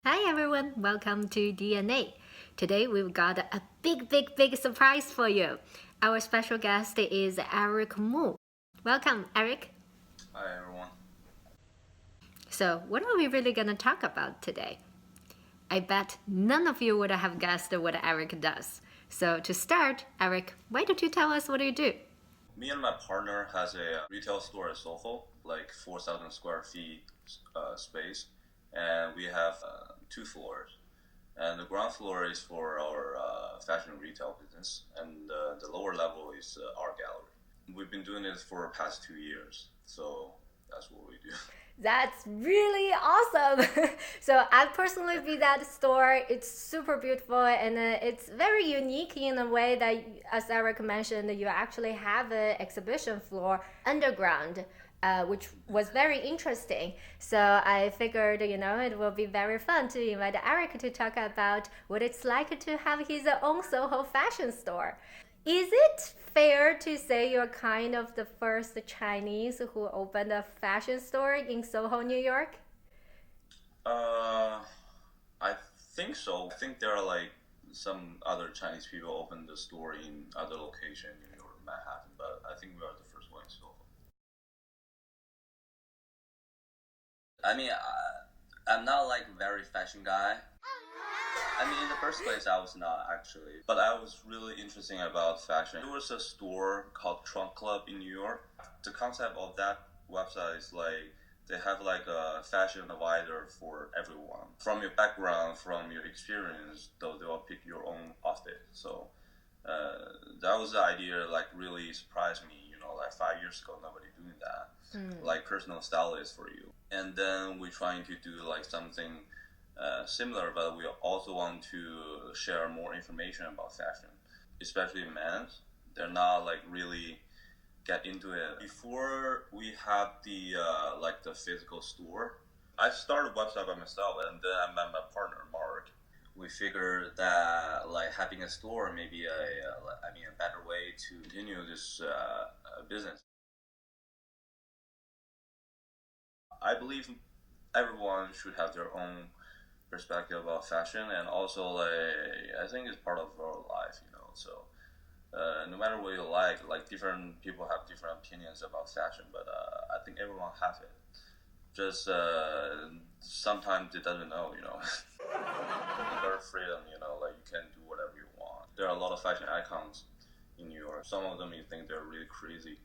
Hi everyone, welcome to DNA. Today we've got a big surprise for you. Our special guest is Erik Mu. Welcome, Erik. Hi everyone. So, what are we really going to talk about today? I bet none of you would have guessed what Erik does. So, to start, Erik, why don't you tell us what you do? Me and my partner has a retail store at Soho, like 4,000 square feet space, and we have 2 floors. And the ground floor is for our fashion retail business, and the lower level is art gallery. We've been doing this for the past 2 years, so that's what we do. That's really awesome. So I personally visit that store. It's super beautiful and it's very unique in a way that, as Erik mentioned, you actually have an exhibition floor underground, which was very interesting. So I figured, it will be very fun to invite Erik to talk about what it's like to have his own Soho fashion store. Is it fair to say you're kind of the first Chinese who opened a fashion store in Soho, New York? I think so. I think there are like some other Chinese people opened the store in other location in New York, Manhattan, but I think we are the first one in Soho. I mean, I'm not like very fashion guy. I mean, in the first place, I was not actually, but I was really interested about fashion. There was a store called Trunk Club in New York. The concept of that website is like they have like a fashion advisor for everyone. From your background, from your experience, they will pick your own outfit. So that was the idea. Like really surprised me. Like 5 years ago, nobody doing that. Like personal stylist for you, and then we're trying to do like something similar, but we also want to share more information about fashion, especially men's. They're not like really get into it. Before we had the like the physical store, I started a website by myself, and then I met my partner Mark. We figured that like having a store may be a better way to continue this business. I believe everyone should have their own perspective about fashion, and also like I think it's part of our life. So no matter what you like different people have different opinions about fashion, but I think everyone has it. Just sometimes it doesn't know. Very freedom, like you can do whatever you want. There are a lot of fashion icons in New York. Some of them you think they're really crazy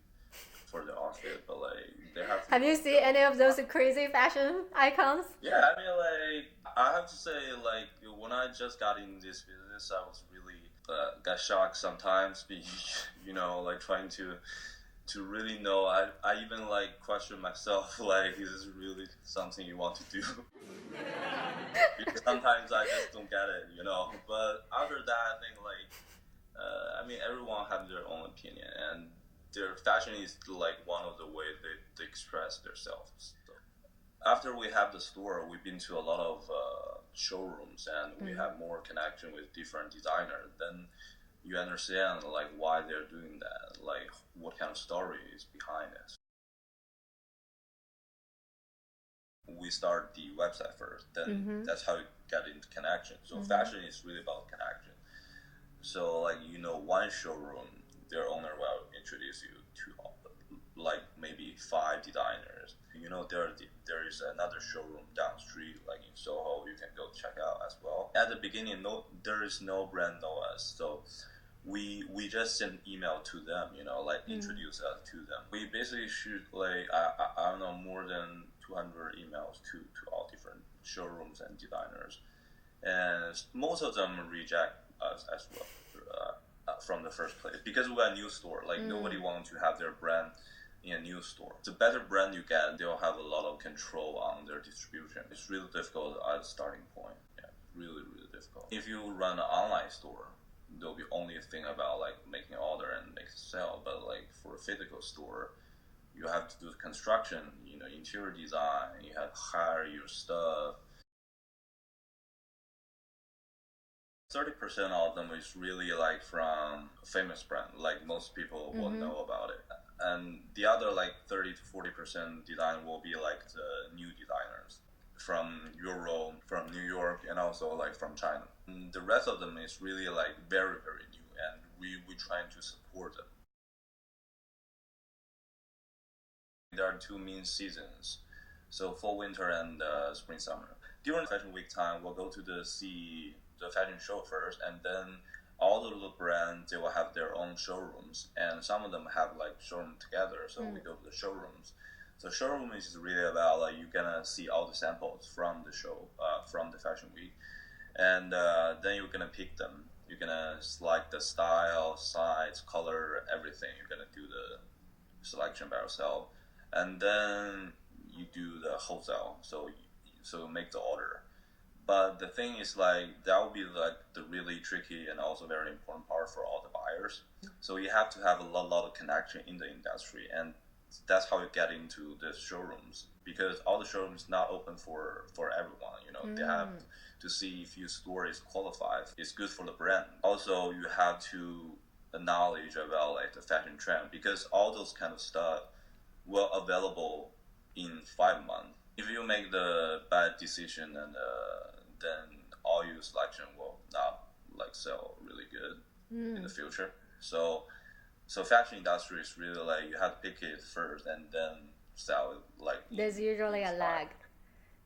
for their outfit, but like they have. Have you seen any of those crazy fashion icons? Yeah, I mean, like I have to say, like when I just got in this business, I was really got shocked sometimes. Like trying to really know. I even like question myself, like is this really something you want to do? Because sometimes I just don't get it. But after that, I think like everyone has their own opinion, and their fashion is like one of the ways they express themselves. So after we have the store, we've been to a lot of showrooms, and we have more connection with different designers. Then you understand like why they're doing that, like what kind of story is behind it. We start the website first, then that's how you get into connection. So fashion is really about connection. So like one showroom, their owner will introduce you to like maybe 5 designers. There is another showroom down the street, like in Soho, you can go check out as well. At the beginning, there is no brand know us, so we just send email to them, introduce us to them. We basically shoot like I don't know, more than 200 emails to all different showrooms and designers, and most of them reject us as well from the first place, because we're a new store. Like nobody wants to have their brand in a new store. The better brand you get, they'll have a lot of control on their distribution. It's really difficult at the starting point. Yeah, really difficult. If you run an online store, there'll be only a thing about like making order and make sale. But like for a physical store, you have to do the construction, interior design. You have to hire your stuff. 30% of them is really like from famous brand, like most people will know about it, and the other like 30 to 40% design will be like the new designers. from Europe, from New York, and also like from China. And the rest of them is really like very, very new, and we trying to support them. There are two main seasons, so fall, winter, and spring, summer. During Fashion Week time, we'll go to see the fashion show first, and then all the little brands, they will have their own showrooms, and some of them have like showroom together, so we go to the showrooms. So showroom is really about like you're gonna see all the samples from the show, from the Fashion Week, and then you're gonna pick them. You're gonna select the style, size, color, everything. You're gonna do the selection by yourself, and then you do the wholesale. So you make the order. But the thing is like that will be like the really tricky and also very important part for all the buyers. So you have to have a lot of connection in the industry, and that's how you get into the showrooms, because all the showrooms not open for everyone. You know, they have to see if your store is qualified. It's good for the brand. Also, you have to acknowledge about like the fashion trend, because all those kind of stuff will available in 5 months. If you make the bad decision, and then all your selection will not like sell really good in the future. So fashion industry is really like you have to pick it first and then sell it like. There's usually a lag.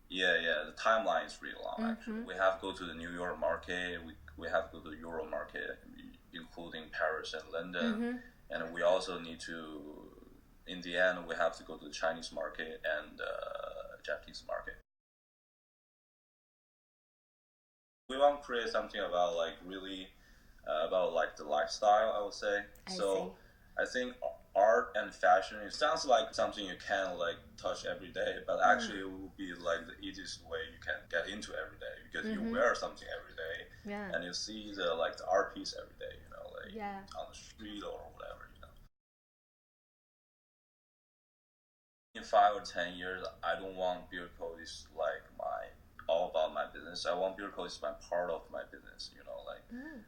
Yeah, the timeline is really long actually. We have to go to the New York market, we have to go to the Euro market, including Paris and London, and we also need to, in the end, we have to go to the Chinese market and Japanese market. We want to create something about like really about like the lifestyle, I would say. I think art and fashion, it sounds like something you can like touch every day, but actually it will be like the easiest way you can get into every day, because you wear something every day, and you see the like the art piece every day, you know, like on the street or whatever, you know. In 5 or 10 years, I don't want Biggercode is like all about my business. I want Biggercode is my part of my business, you know, like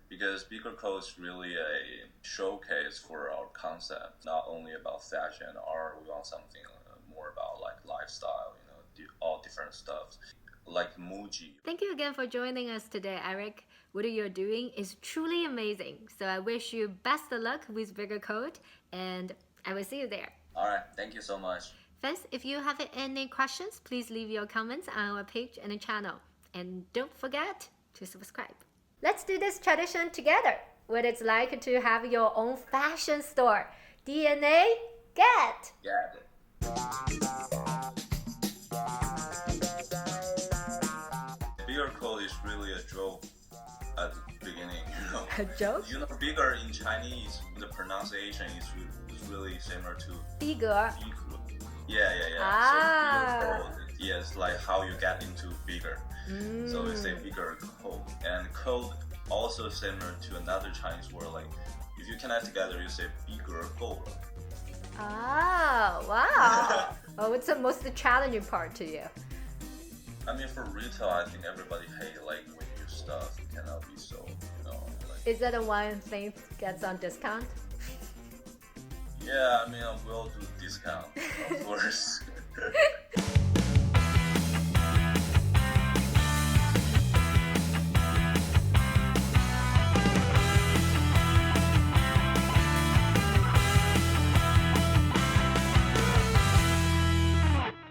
because Biggercode is really a showcase for our concept, not only about fashion or we want something more about like lifestyle, you know, all different stuff like Muji. Thank you again for joining us today, Erik. What you're doing is truly amazing. So I wish you best of luck with Biggercode, and I will see you there. All right, thank you so much. Friends, if you have any questions, please leave your comments on our page and channel. And don't forget to subscribe. Let's do this tradition together. What it's like to have your own fashion store. DNA, get! Get it. Biggercode is really a joke at the beginning, you know. A joke? You know, bigger in Chinese, the pronunciation is really similar to Bigger. Yeah. Ah. So it's like how you get into bigger. So we say bigger code. And code also similar to another Chinese word, like if you connect together, you say bigger够了. Oh, wow. What's the most challenging part to you? I mean, for retail, I think everybody hate like when your stuff cannot be sold, you know. Like, is that the one thing gets on discount? Yeah, I mean, we'll do discount, of course.